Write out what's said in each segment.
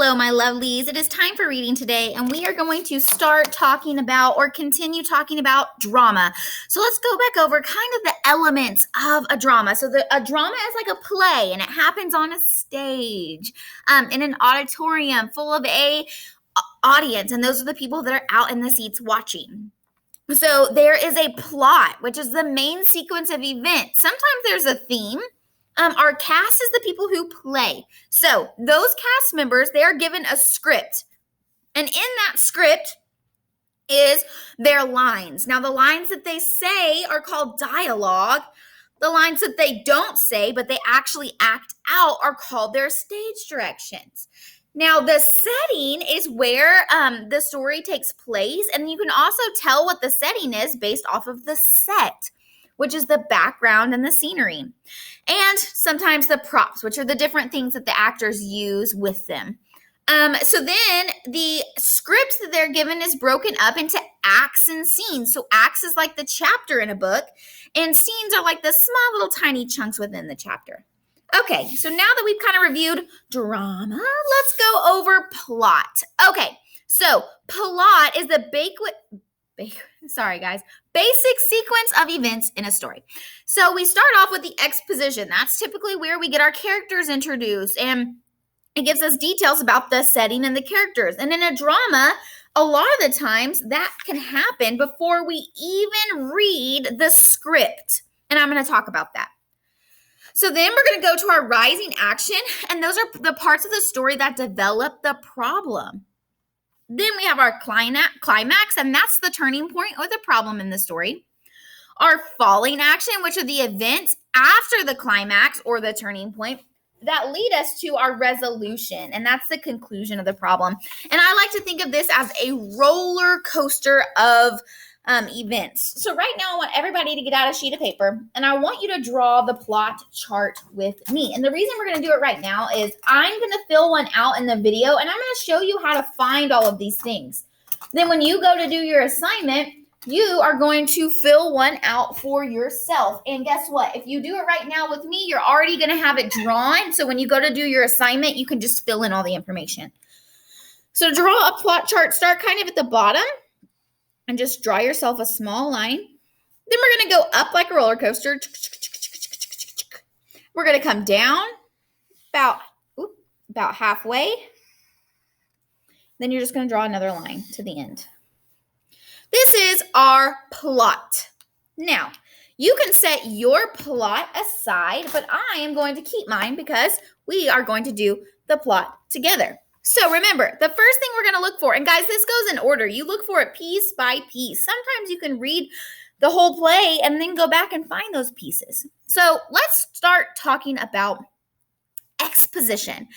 Hello, my lovelies. It is time for reading today, and we are going to start talking about or continue talking about drama. So let's go back over kind of the elements of a drama. So a drama is like a play, and it happens on a stage, in an auditorium full of a audience, and those are the people that are out in the seats watching. So there is a plot, which is the main sequence of events. Sometimes there's a theme. Our cast is the people who play. So those cast members, they are given a script. And in that script is their lines. Now, the lines that they say are called dialogue. The lines that they don't say, but they actually act out, are called their stage directions. Now, the setting is where the story takes place, and you can also tell what the setting is based off of the set, which is the background and the scenery. And sometimes the props, which are the different things that the actors use with them. So then the script that they're given is broken up into acts and scenes. So acts is like the chapter in a book, and scenes are like the small little tiny chunks within the chapter. Okay, so now that we've kind of reviewed drama, let's go over plot. Okay, so plot is the basic sequence of events in a story. So we start off with the exposition. That's typically where we get our characters introduced, and it gives us details about the setting and the characters. And in a drama, a lot of the times that can happen before we even read the script. And I'm going to talk about that. So then we're going to go to our rising action, and those are the parts of the story that develop the problem. Then we have our climax, and that's the turning point or the problem in the story. Our falling action, which are the events after the climax or the turning point that lead us to our resolution, and that's the conclusion of the problem. And I like to think of this as a roller coaster of events. So right now I want everybody to get out a sheet of paper, and I want you to draw the plot chart with me. And the reason we're going to do it right now is I'm going to fill one out in the video, and I'm going to show you how to find all of these things. Then when you go to do your assignment, you are going to fill one out for yourself. And guess what? If you do it right now with me, you're already going to have it drawn. So when you go to do your assignment, you can just fill in all the information. So draw a plot chart. Start kind of at the bottom and just draw yourself a small line. Then we're going to go up like a roller coaster. We're going to come down about halfway. Then you're just going to draw another line to the end. This is our plot. Now, you can set your plot aside, but I am going to keep mine because we are going to do the plot together. So remember, the first thing we're going to look for, and guys, this goes in order. You look for it piece by piece. Sometimes you can read the whole play and then go back and find those pieces. So let's start talking about exposition.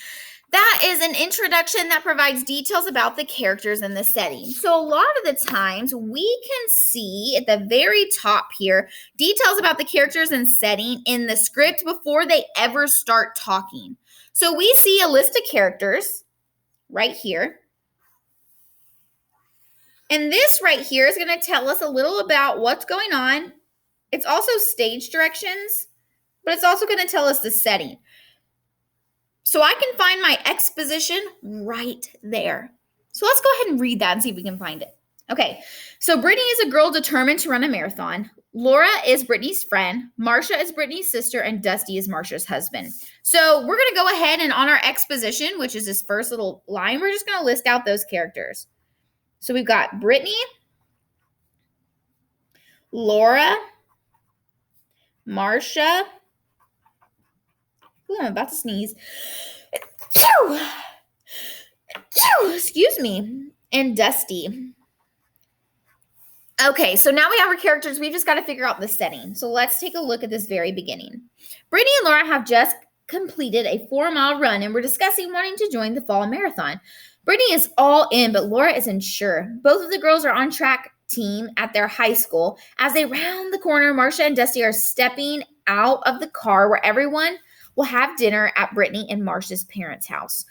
That is an introduction that provides details about the characters and the setting. So a lot of the times we can see at the very top here details about the characters and setting in the script before they ever start talking. So we see a list of characters right here. And this right here is going to tell us a little about what's going on. It's also stage directions, but it's also going to tell us the setting. So I can find my exposition right there. So let's go ahead and read that and see if we can find it. Okay, so Brittany is a girl determined to run a marathon. Laura is Brittany's friend. Marcia is Brittany's sister, and Dusty is Marcia's husband. So we're going to go ahead and on our exposition, which is this first little line, we're just going to list out those characters. So we've got Brittany, Laura, Marcia. Ooh, I'm about to sneeze. Excuse me. And Dusty. Okay, so now we have our characters. We've just got to figure out the setting. So let's take a look at this very beginning. Brittany and Laura have just completed a 4-mile run, and we're discussing wanting to join the fall marathon. Brittany is all in, but Laura isn't sure. Both of the girls are on track team at their high school. As they round the corner, Marcia and Dusty are stepping out of the car where everyone will have dinner at Brittany and Marcia's parents' house.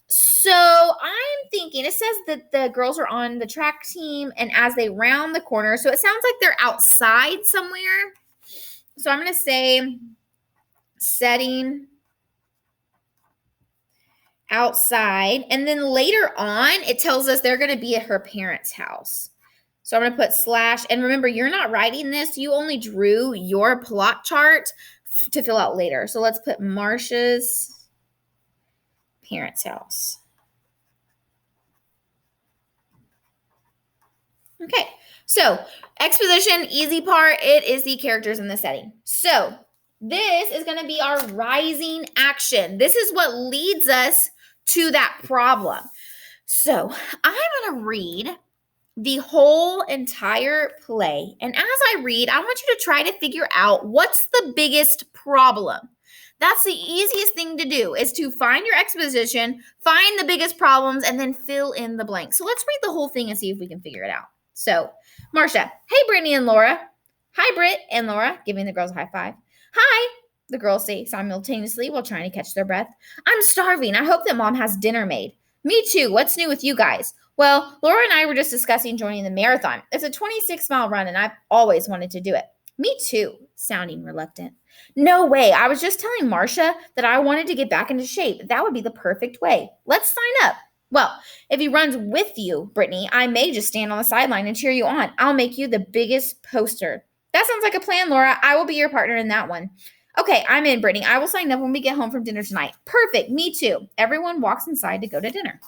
So I'm thinking, it says that the girls are on the track team, and as they round the corner, so it sounds like they're outside somewhere. So I'm going to say setting outside. And then later on, it tells us they're going to be at her parents' house. So I'm going to put slash. And remember, you're not writing this. You only drew your plot chart to fill out later. So let's put Marcia's parents' house. Okay, so exposition, easy part, it is the characters in the setting. So this is going to be our rising action. This is what leads us to that problem. So I'm going to read the whole entire play. And as I read, I want you to try to figure out what's the biggest problem. That's the easiest thing to do, is to find your exposition, find the biggest problems, and then fill in the blanks. So let's read the whole thing and see if we can figure it out. So, Marcia, hey, Brittany and Laura. Hi, Britt and Laura, giving the girls a high five. Hi, the girls say simultaneously while trying to catch their breath. I'm starving. I hope that Mom has dinner made. Me too. What's new with you guys? Well, Laura and I were just discussing joining the marathon. It's a 26-mile run, and I've always wanted to do it. Me too, sounding reluctant. No way. I was just telling Marcia that I wanted to get back into shape. That would be the perfect way. Let's sign up. Well, if he runs with you, Brittany, I may just stand on the sideline and cheer you on. I'll make you the biggest poster. That sounds like a plan, Laura. I will be your partner in that one. Okay, I'm in, Brittany. I will sign up when we get home from dinner tonight. Perfect. Me too. Everyone walks inside to go to dinner.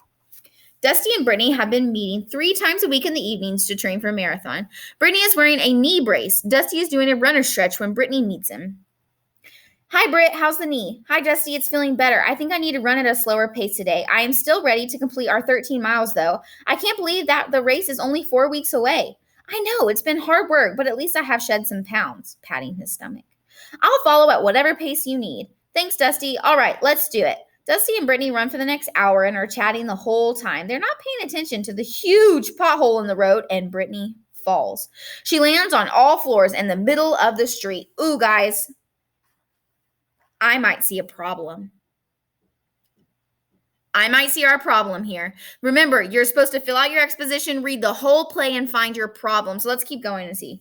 Dusty and Brittany have been meeting 3 times a week in the evenings to train for a marathon. Brittany is wearing a knee brace. Dusty is doing a runner stretch when Brittany meets him. Hi, Britt. How's the knee? Hi, Dusty. It's feeling better. I think I need to run at a slower pace today. I am still ready to complete our 13 miles, though. I can't believe that the race is only 4 weeks away. I know. It's been hard work, but at least I have shed some pounds, patting his stomach. I'll follow at whatever pace you need. Thanks, Dusty. All right, let's do it. Dusty and Brittany run for the next hour and are chatting the whole time. They're not paying attention to the huge pothole in the road, and Brittany falls. She lands on all floors in the middle of the street. Ooh, guys. I might see a problem. I might see our problem here. Remember, you're supposed to fill out your exposition, read the whole play, and find your problem. So let's keep going and see.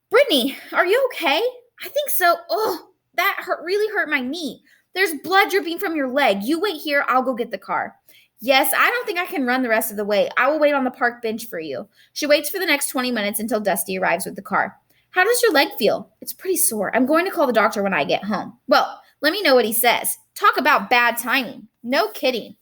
Brittany, are you okay? I think so. Oh, that really hurt my knee. There's blood dripping from your leg. You wait here. I'll go get the car. Yes, I don't think I can run the rest of the way. I will wait on the park bench for you. She waits for the next 20 minutes until Dusty arrives with the car. How does your leg feel? It's pretty sore. I'm going to call the doctor when I get home. Well, let me know what he says. Talk about bad timing. No kidding.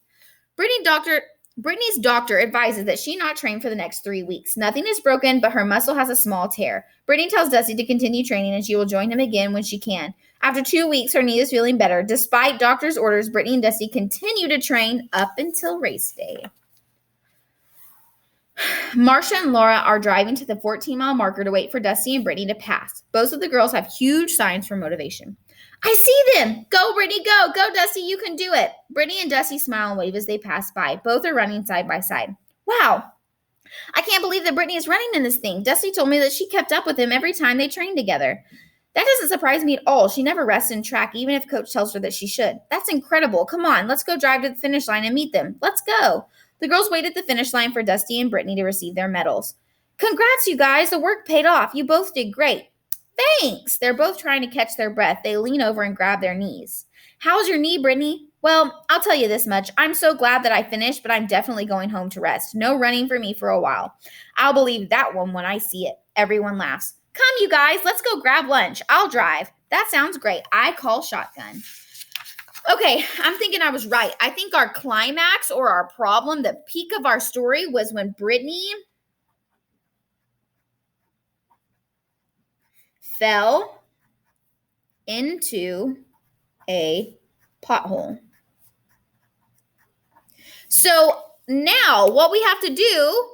Brittany's doctor advises that she not train for the next 3 weeks. Nothing is broken, but her muscle has a small tear. Brittany tells Dusty to continue training, and she will join him again when she can. After 2 weeks, her knee is feeling better. Despite doctor's orders, Brittany and Dusty continue to train up until race day. Marcia and Laura are driving to the 14-mile marker to wait for Dusty and Brittany to pass. Both of the girls have huge signs for motivation. I see them. Go, Brittany, go. Go, Dusty. You can do it. Brittany and Dusty smile and wave as they pass by. Both are running side by side. Wow. I can't believe that Brittany is running in this thing. Dusty told me that she kept up with him every time they trained together. That doesn't surprise me at all. She never rests in track, even if coach tells her that she should. That's incredible. Come on, let's go drive to the finish line and meet them. Let's go. The girls wait at the finish line for Dusty and Brittany to receive their medals. Congrats, you guys. The work paid off. You both did great. Thanks. They're both trying to catch their breath. They lean over and grab their knees. How's your knee, Brittany? Well, I'll tell you this much. I'm so glad that I finished, but I'm definitely going home to rest. No running for me for a while. I'll believe that one when I see it. Everyone laughs. Come, you guys. Let's go grab lunch. I'll drive. That sounds great. I call shotgun. Okay, I'm thinking I was right. I think our climax or our problem, the peak of our story, was when Brittany fell into a pothole. So now what we have to do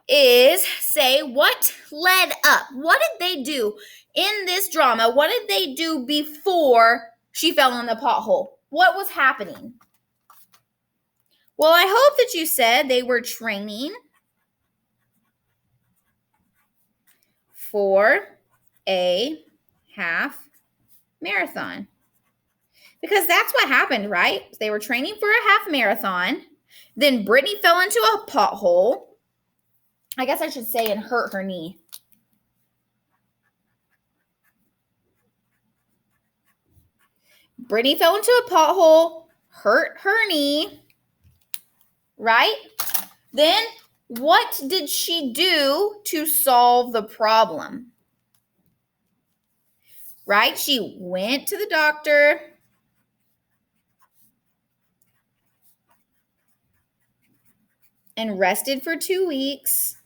is say what led up. What did they do in this drama? What did they do before she fell in the pothole? What was happening? Well, I hope that you said they were training for a half marathon. Because that's what happened, right? They were training for a half marathon. Then Brittany fell into a pothole. I guess I should say and hurt her knee. Brittany fell into a pothole, hurt her knee, right? Then what did she do to solve the problem? Right? She went to the doctor and rested for 2 weeks.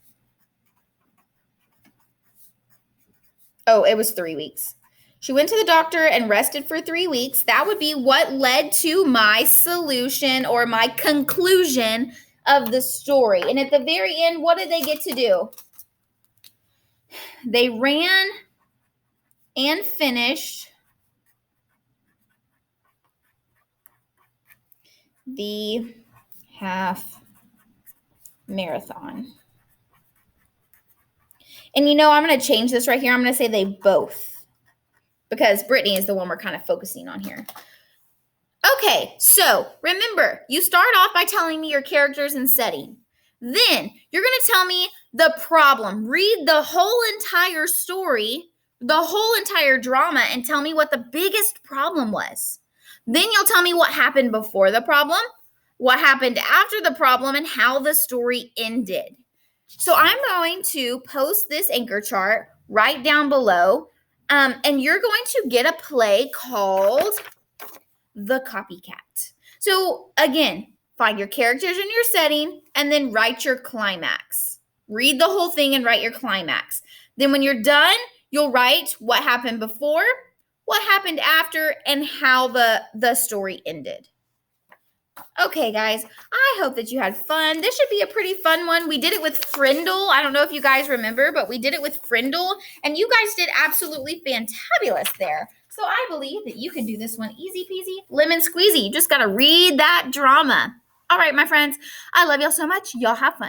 Oh, it was 3 weeks. She went to the doctor and rested for 3 weeks. That would be what led to my solution or my conclusion of the story. And at the very end, what did they get to do? They ran and finished the half marathon. And I'm going to change this right here. I'm going to say they both, because Brittany is the one we're kind of focusing on here. Okay, so remember, you start off by telling me your characters and setting. Then you're going to tell me the problem. Read the whole entire story, the whole entire drama, and tell me what the biggest problem was. Then you'll tell me what happened before the problem, what happened after the problem, and how the story ended. So I'm going to post this anchor chart right down below, and you're going to get a play called The Copycat. So again, find your characters in your setting and then write your climax. Read the whole thing and write your climax. Then when you're done, you'll write what happened before, what happened after, and how the story ended. Okay, guys, I hope that you had fun. This should be a pretty fun one. We did it with Frindle. I don't know if you guys remember, but we did it with Frindle, and you guys did absolutely fantabulous there. So I believe that you can do this one easy peasy, lemon squeezy. You just got to read that drama. All right, my friends, I love y'all so much. Y'all have fun.